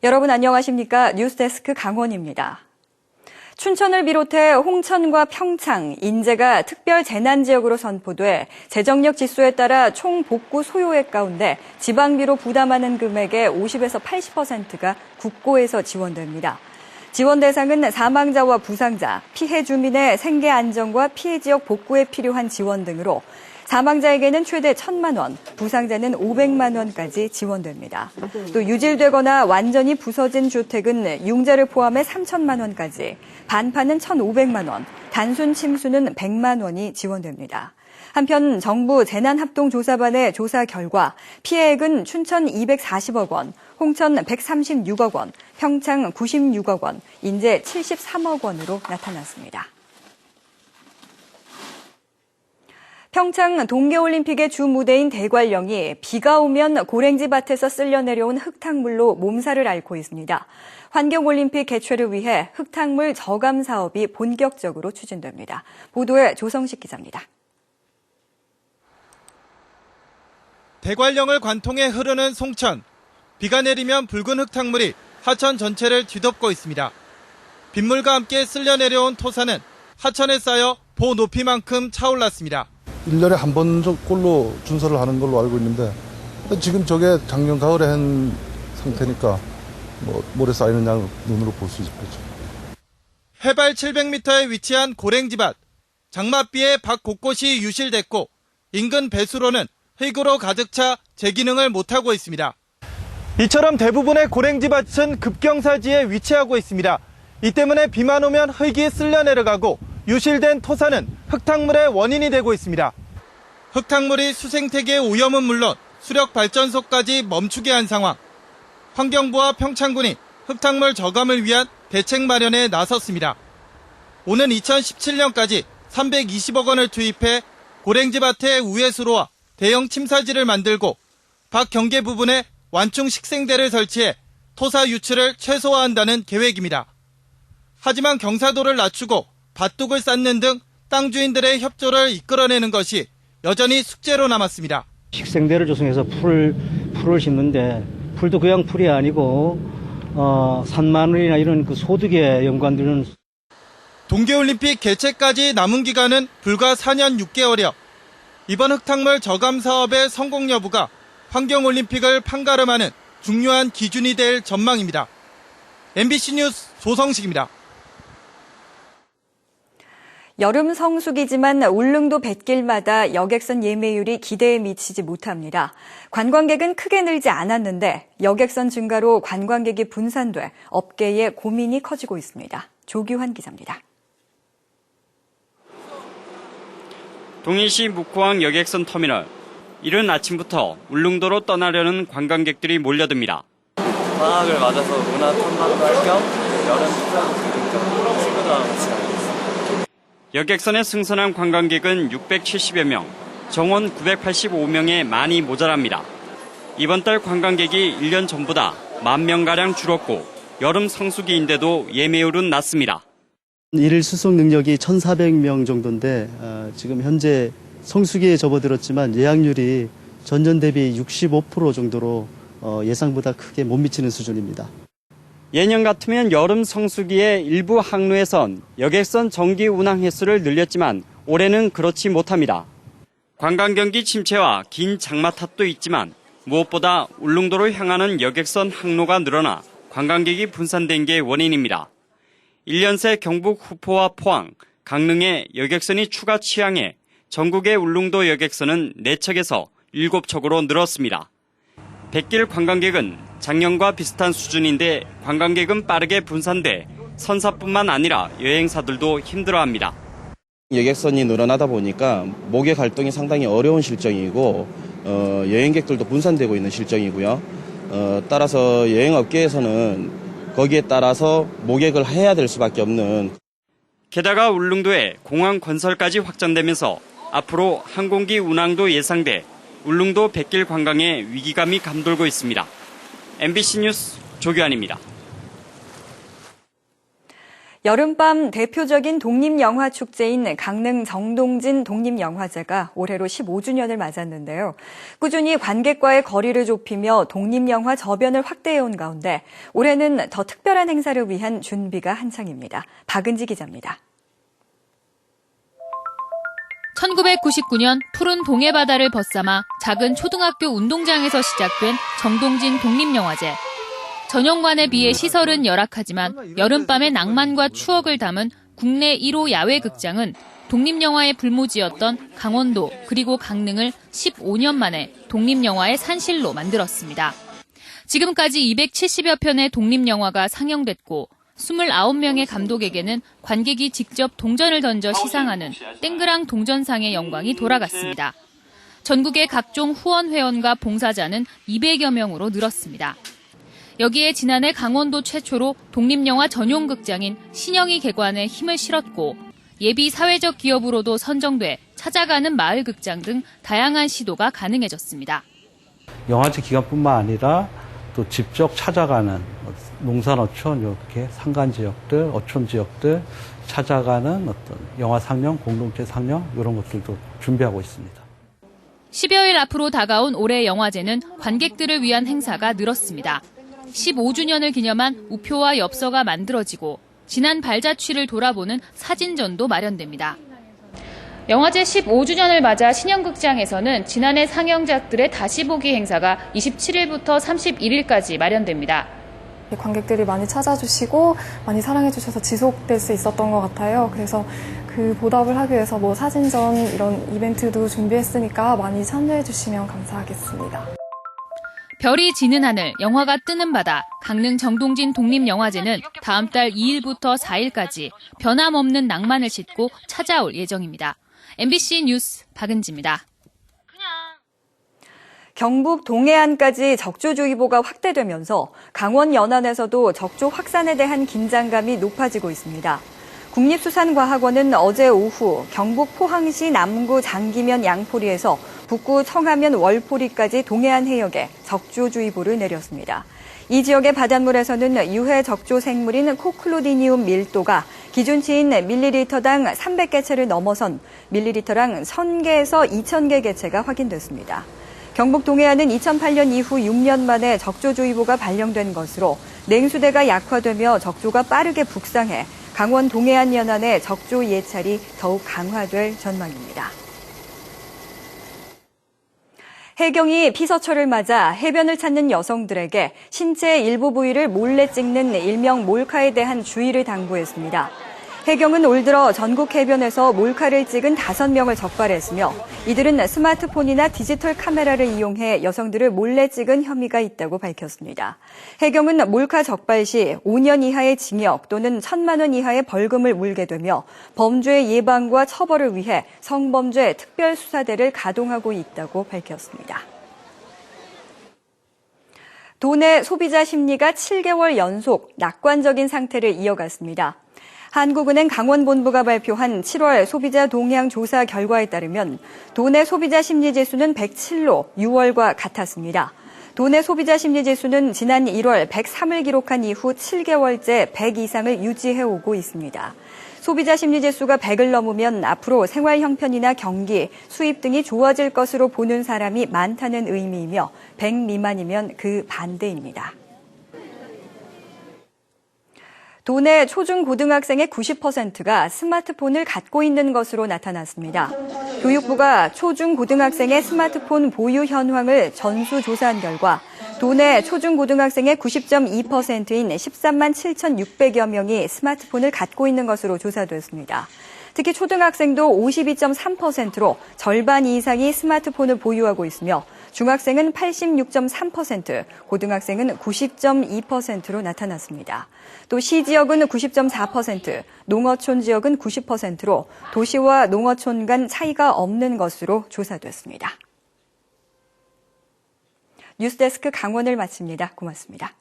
여러분 안녕하십니까? 뉴스데스크 강원입니다. 춘천을 비롯해 홍천과 평창, 인제가 특별 재난지역으로 선포돼 재정력 지수에 따라 총 복구 소요액 가운데 지방비로 부담하는 금액의 50에서 80%가 국고에서 지원됩니다. 지원 대상은 사망자와 부상자, 피해 주민의 생계 안정과 피해 지역 복구에 필요한 지원 등으로 사망자에게는 최대 1,000만 원, 부상자는 500만 원까지 지원됩니다. 또 유질되거나 완전히 부서진 주택은 융자를 포함해 3,000만 원까지, 반판은 1,500만 원, 단순 침수는 100만 원이 지원됩니다. 한편 정부 재난합동조사반의 조사 결과 피해액은 춘천 240억 원, 홍천 136억 원, 평창 96억 원, 인제 73억 원으로 나타났습니다. 평창 동계올림픽의 주 무대인 대관령이 비가 오면 고랭지 밭에서 쓸려 내려온 흙탕물로 몸살을 앓고 있습니다. 환경올림픽 개최를 위해 흙탕물 저감 사업이 본격적으로 추진됩니다. 보도에 조성식 기자입니다. 대관령을 관통해 흐르는 송천. 비가 내리면 붉은 흙탕물이 하천 전체를 뒤덮고 있습니다. 빗물과 함께 쓸려 내려온 토사는 하천에 쌓여 보 높이만큼 차올랐습니다. 1년에 한 번 꼴로 준설을 하는 걸로 알고 있는데 지금 저게 작년 가을에 한 상태니까 모래 쌓이는 양을 눈으로 볼 수 있겠죠. 해발 700m에 위치한 고랭지밭. 장맛비에 밭 곳곳이 유실됐고 인근 배수로는 흙으로 가득 차 제 기능을 못하고 있습니다. 이처럼 대부분의 고랭지밭은 급경사지에 위치하고 있습니다. 이 때문에 비만 오면 흙이 쓸려 내려가고 유실된 토사는 흙탕물의 원인이 되고 있습니다. 흙탕물이 수생태계의 오염은 물론 수력발전소까지 멈추게 한 상황. 환경부와 평창군이 흙탕물 저감을 위한 대책 마련에 나섰습니다. 오는 2017년까지 320억 원을 투입해 고랭지밭의 우회수로와 대형 침사지를 만들고 밭 경계 부분에 완충 식생대를 설치해 토사 유출을 최소화한다는 계획입니다. 하지만 경사도를 낮추고 밭둑을 쌓는 등 땅 주인들의 협조를 이끌어내는 것이 여전히 숙제로 남았습니다. 식생대를 조성해서 풀을 심는데 풀도 그냥 풀이 아니고 산마늘이나 이런 그 소득에 연관되는. 동계올림픽 개최까지 남은 기간은 불과 4년 6개월여. 이번 흙탕물 저감 사업의 성공 여부가 환경올림픽을 판가름하는 중요한 기준이 될 전망입니다. MBC 뉴스 조성식입니다. 여름 성수기지만 울릉도 뱃길마다 여객선 예매율이 기대에 미치지 못합니다. 관광객은 크게 늘지 않았는데 여객선 증가로 관광객이 분산돼 업계의 고민이 커지고 있습니다. 조규환 기자입니다. 동해시 묵호항 여객선 터미널. 이른 아침부터 울릉도로 떠나려는 관광객들이 몰려듭니다. 방학을 맞아서 문화 탐방도 할 겸 여름 휴가도 즐길 겸 친구들하고 같이 가고 있습니다. 여객선에 승선한 관광객은 670여 명, 정원 985명에 많이 모자랍니다. 이번 달 관광객이 1년 전보다 10,000명가량 줄었고 여름 성수기인데도 예매율은 낮습니다. 일일 수속 능력이 1,400명 정도인데 지금 현재 성수기에 접어들었지만 예약률이 전년 대비 65% 정도로 예상보다 크게 못 미치는 수준입니다. 예년 같으면 여름 성수기에 일부 항로에선 여객선 정기 운항 횟수를 늘렸지만 올해는 그렇지 못합니다. 관광 경기 침체와 긴 장마 탓도 있지만 무엇보다 울릉도로 향하는 여객선 항로가 늘어나 관광객이 분산된 게 원인입니다. 1년 새 경북 후포와 포항, 강릉에 여객선이 추가 취항해 전국의 울릉도 여객선은 4척에서 7척으로 늘었습니다. 뱃길 관광객은 작년과 비슷한 수준인데 관광객은 빠르게 분산돼 선사뿐만 아니라 여행사들도 힘들어합니다. 여객선이 늘어나다 보니까 목의 활동이 상당히 어려운 실정이고 여행객들도 분산되고 있는 실정이고요. 따라서 여행업계에서는 거기에 따라서 모객을 해야 될 수밖에 없는. 게다가 울릉도에 공항 건설까지 확장되면서 앞으로 항공기 운항도 예상돼 울릉도 뱃길 관광에 위기감이 감돌고 있습니다. MBC 뉴스 조규환입니다. 여름밤 대표적인 독립영화 축제인 강릉 정동진 독립영화제가 올해로 15주년을 맞았는데요. 꾸준히 관객과의 거리를 좁히며 독립영화 저변을 확대해온 가운데 올해는 더 특별한 행사를 위한 준비가 한창입니다. 박은지 기자입니다. 1999년 푸른 동해바다를 벗삼아 작은 초등학교 운동장에서 시작된 정동진 독립영화제. 전용관에 비해 시설은 열악하지만 여름밤의 낭만과 추억을 담은 국내 1호 야외극장은 독립영화의 불모지였던 강원도 그리고 강릉을 15년 만에 독립영화의 산실로 만들었습니다. 지금까지 270여 편의 독립영화가 상영됐고 29명의 감독에게는 관객이 직접 동전을 던져 시상하는 땡그랑 동전상의 영광이 돌아갔습니다. 전국의 각종 후원 회원과 봉사자는 200여 명으로 늘었습니다. 여기에 지난해 강원도 최초로 독립영화 전용 극장인 신영희 개관에 힘을 실었고 예비 사회적 기업으로도 선정돼 찾아가는 마을 극장 등 다양한 시도가 가능해졌습니다. 영화제 기간뿐만 아니라 또 직접 찾아가는 농산어촌 이렇게 산간 지역들, 어촌 지역들 찾아가는 어떤 영화 상영, 공동체 상영 이런 것들도 준비하고 있습니다. 10여일 앞으로 다가온 올해 영화제는 관객들을 위한 행사가 늘었습니다. 15주년을 기념한 우표와 엽서가 만들어지고 지난 발자취를 돌아보는 사진전도 마련됩니다. 영화제 15주년을 맞아 신영극장에서는 지난해 상영작들의 다시 보기 행사가 27일부터 31일까지 마련됩니다. 관객들이 많이 찾아주시고 많이 사랑해주셔서 지속될 수 있었던 것 같아요. 그래서 그 보답을 하기 위해서 사진전 이런 이벤트도 준비했으니까 많이 참여해주시면 감사하겠습니다. 별이 지는 하늘, 영화가 뜨는 바다, 강릉 정동진 독립영화제는 다음 달 2일부터 4일까지 변함없는 낭만을 싣고 찾아올 예정입니다. MBC 뉴스 박은지입니다. 경북 동해안까지 적조주의보가 확대되면서 강원 연안에서도 적조 확산에 대한 긴장감이 높아지고 있습니다. 국립수산과학원은 어제 오후 경북 포항시 남구 장기면 양포리에서 북구 청하면 월포리까지 동해안 해역에 적조주의보를 내렸습니다. 이 지역의 바닷물에서는 유해 적조 생물인 코클로디니움 밀도가 기준치인 밀리리터당 300개체를 넘어선 밀리리터당 1000개에서 2000개 개체가 확인됐습니다. 경북 동해안은 2008년 이후 6년 만에 적조주의보가 발령된 것으로 냉수대가 약화되며 적조가 빠르게 북상해 강원 동해안 연안의 적조 예찰이 더욱 강화될 전망입니다. 해경이 피서철을 맞아 해변을 찾는 여성들에게 신체의 일부 부위를 몰래 찍는 일명 몰카에 대한 주의를 당부했습니다. 해경은 올 들어 전국 해변에서 몰카를 찍은 5명을 적발했으며 이들은 스마트폰이나 디지털 카메라를 이용해 여성들을 몰래 찍은 혐의가 있다고 밝혔습니다. 해경은 몰카 적발 시 5년 이하의 징역 또는 1,000만 원 이하의 벌금을 물게 되며 범죄 예방과 처벌을 위해 성범죄 특별수사대를 가동하고 있다고 밝혔습니다. 도내 소비자 심리가 7개월 연속 낙관적인 상태를 이어갔습니다. 한국은행 강원본부가 발표한 7월 소비자 동향 조사 결과에 따르면 도내 소비자 심리지수는 107로 6월과 같았습니다. 도내 소비자 심리지수는 지난 1월 103을 기록한 이후 7개월째 100 이상을 유지해오고 있습니다. 소비자 심리지수가 100을 넘으면 앞으로 생활 형편이나 경기, 수입 등이 좋아질 것으로 보는 사람이 많다는 의미이며 100 미만이면 그 반대입니다. 도내 초중고등학생의 90%가 스마트폰을 갖고 있는 것으로 나타났습니다. 교육부가 초중고등학생의 스마트폰 보유 현황을 전수조사한 결과 도내 초중고등학생의 90.2%인 13만 7,600여 명이 스마트폰을 갖고 있는 것으로 조사됐습니다. 특히 초등학생도 52.3%로 절반 이상이 스마트폰을 보유하고 있으며 중학생은 86.3%, 고등학생은 90.2%로 나타났습니다. 또 시지역은 90.4%, 농어촌 지역은 90%로 도시와 농어촌 간 차이가 없는 것으로 조사됐습니다. 뉴스데스크 강원을 마칩니다. 고맙습니다.